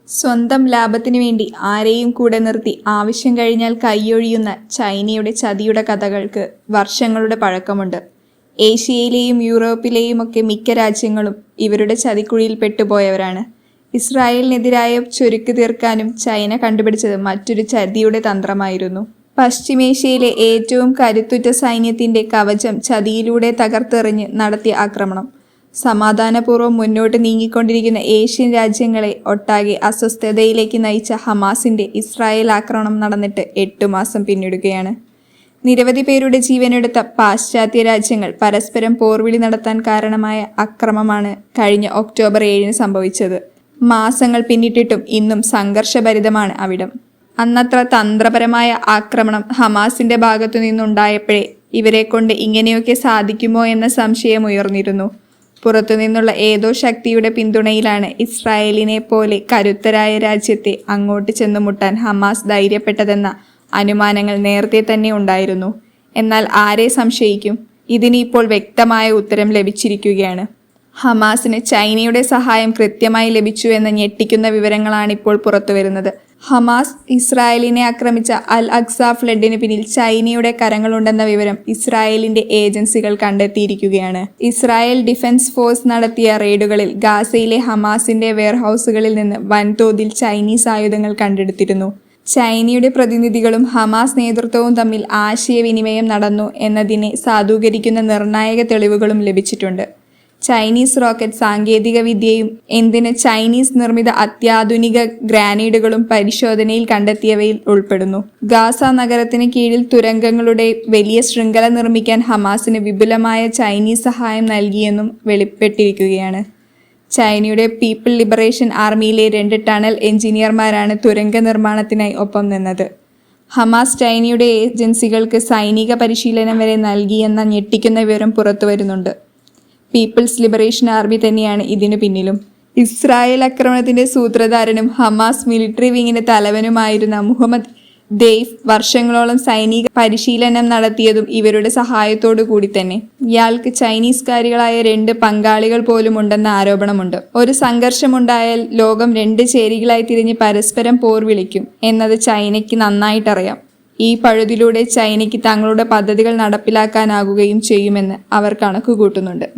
സ്വന്തം ലാഭത്തിനു വേണ്ടി ആരെയും കൂടെ നിർത്തി ആവശ്യം കഴിഞ്ഞാൽ കൈയൊഴിയുന്ന ചൈനയുടെ ചതിയുടെ കഥകൾക്ക് വർഷങ്ങളുടെ പഴക്കമുണ്ട്. ഏഷ്യയിലെയും യൂറോപ്പിലെയും ഒക്കെ മിക്ക രാജ്യങ്ങളും ഇവരുടെ ചതിക്കുഴിയിൽ പെട്ടുപോയവരാണ്. ഇസ്രായേലിനെതിരായ ചൊരുക്ക് തീർക്കാനും ചൈന കണ്ടുപിടിച്ചത് മറ്റൊരു ചതിയുടെ തന്ത്രമായിരുന്നു. പശ്ചിമേഷ്യയിലെ ഏറ്റവും കരുത്തുറ്റ സൈന്യത്തിന്റെ കവചം ചതിയിലൂടെ തകർത്തെറിഞ്ഞ് നടത്തിയ ആക്രമണം. സമാധാനപൂർവ്വം മുന്നോട്ട് നീങ്ങിക്കൊണ്ടിരിക്കുന്ന ഏഷ്യൻ രാജ്യങ്ങളെ ഒട്ടാകെ അസ്വസ്ഥതയിലേക്ക് നയിച്ച ഹമാസിന്റെ ഇസ്രായേൽ ആക്രമണം നടന്നിട്ട് 8 മാസം പിന്നിടുകയാണ്. നിരവധി പേരുടെ ജീവനെടുത്ത പാശ്ചാത്യ രാജ്യങ്ങൾ പരസ്പരം പോർവിളി നടത്താൻ കാരണമായ അക്രമമാണ് കഴിഞ്ഞ ഒക്ടോബർ 7 സംഭവിച്ചത്. മാസങ്ങൾ പിന്നിട്ടിട്ടും ഇന്നും സംഘർഷഭരിതമാണ് അവിടം. അന്നത്ര തന്ത്രപരമായ ആക്രമണം ഹമാസിന്റെ ഭാഗത്തു നിന്നുണ്ടായപ്പോഴേ ഇവരെ കൊണ്ട് ഇങ്ങനെയൊക്കെ സാധിക്കുമോ എന്ന സംശയം ഉയർന്നിരുന്നു. പുറത്തുനിന്നുള്ള ഏതോ ശക്തിയുടെ പിന്തുണയിലാണ് ഇസ്രായേലിനെ പോലെ കരുത്തരായ രാജ്യത്തെ അങ്ങോട്ട് ചെന്നുമുട്ടാൻ ഹമാസ് ധൈര്യപ്പെട്ടതെന്ന അനുമാനങ്ങൾ നേരത്തെ തന്നെ ഉണ്ടായിരുന്നു. എന്നാൽ ആരെ സംശയിക്കും? ഇതിന് ഇപ്പോൾ വ്യക്തമായ ഉത്തരം ലഭിച്ചിരിക്കുകയാണ്. ഹമാസിന് ചൈനയുടെ സഹായം കൃത്യമായി ലഭിച്ചു എന്ന ഞെട്ടിക്കുന്ന വിവരങ്ങളാണിപ്പോൾ പുറത്തുവരുന്നത്. ഹമാസ് ഇസ്രായേലിനെ ആക്രമിച്ച അൽ അക്സ ഫ്ലഡിന് പിന്നിൽ ചൈനയുടെ കരങ്ങളുണ്ടെന്ന വിവരം ഇസ്രായേലിന്റെ ഏജൻസികൾ കണ്ടെത്തിയിരിക്കുകയാണ്. ഇസ്രായേൽ ഡിഫൻസ് ഫോഴ്സ് നടത്തിയ റെയ്ഡുകളിൽ ഗാസയിലെ ഹമാസിന്റെ വെയർഹൌസുകളിൽ നിന്ന് വൻതോതിൽ ചൈനീസ് ആയുധങ്ങൾ കണ്ടെടുത്തിരുന്നു. ചൈനയുടെ പ്രതിനിധികളും ഹമാസ് നേതൃത്വവും തമ്മിൽ ആശയവിനിമയം നടന്നു എന്നതിനെ സാധൂകരിക്കുന്ന നിർണായക തെളിവുകളും ലഭിച്ചിട്ടുണ്ട്. ചൈനീസ് റോക്കറ്റ് സാങ്കേതിക വിദ്യയും എന്തിന് ചൈനീസ് നിർമ്മിത അത്യാധുനിക ഗ്രാനേഡുകളും പരിശോധനയിൽ കണ്ടെത്തിയവയിൽ ഉൾപ്പെടുന്നു. ഗാസ നഗരത്തിന് കീഴിൽ തുരങ്കങ്ങളുടെ വലിയ ശൃംഖല നിർമ്മിക്കാൻ ഹമാസിന് വിപുലമായ ചൈനീസ് സഹായം നൽകിയെന്നും വെളിപ്പെട്ടിരിക്കുകയാണ്. ചൈനയുടെ പീപ്പിൾ ലിബറേഷൻ ആർമിയിലെ 2 ടണൽ എഞ്ചിനീയർമാരാണ് തുരങ്ക നിർമ്മാണത്തിനായി ഒപ്പം നിന്നത്. ഹമാസ് ചൈനയുടെ ഏജൻസികൾക്ക് സൈനിക പരിശീലനം വരെ നൽകിയെന്ന ഞെട്ടിക്കുന്ന വിവരം പുറത്തുവരുന്നുണ്ട്. പീപ്പിൾസ് ലിബറേഷൻ ആർമി തന്നെയാണ് ഇതിനു പിന്നിലും. ഇസ്രായേൽ ആക്രമണത്തിന്റെ സൂത്രധാരനും ഹമാസ് മിലിറ്ററി വിങ്ങിന്റെ തലവനുമായിരുന്ന മുഹമ്മദ് ദെയ്ഫ് വർഷങ്ങളോളം സൈനിക പരിശീലനം നടത്തിയതും ഇവരുടെ സഹായത്തോടു കൂടി തന്നെ. ഇയാൾക്ക് ചൈനീസുകാരികളായ 2 പങ്കാളികൾ പോലും ഉണ്ടെന്ന ആരോപണമുണ്ട്. ഒരു സംഘർഷമുണ്ടായാൽ ലോകം 2 ചേരികളായി തിരിഞ്ഞ് പരസ്പരം പോർ വിളിക്കും എന്നത് ചൈനയ്ക്ക് നന്നായിട്ടറിയാം. ഈ പഴുതിലൂടെ ചൈനയ്ക്ക് തങ്ങളുടെ പദ്ധതികൾ നടപ്പിലാക്കാനാകുകയും ചെയ്യുമെന്ന് അവർ കണക്കുകൂട്ടുന്നുണ്ട്.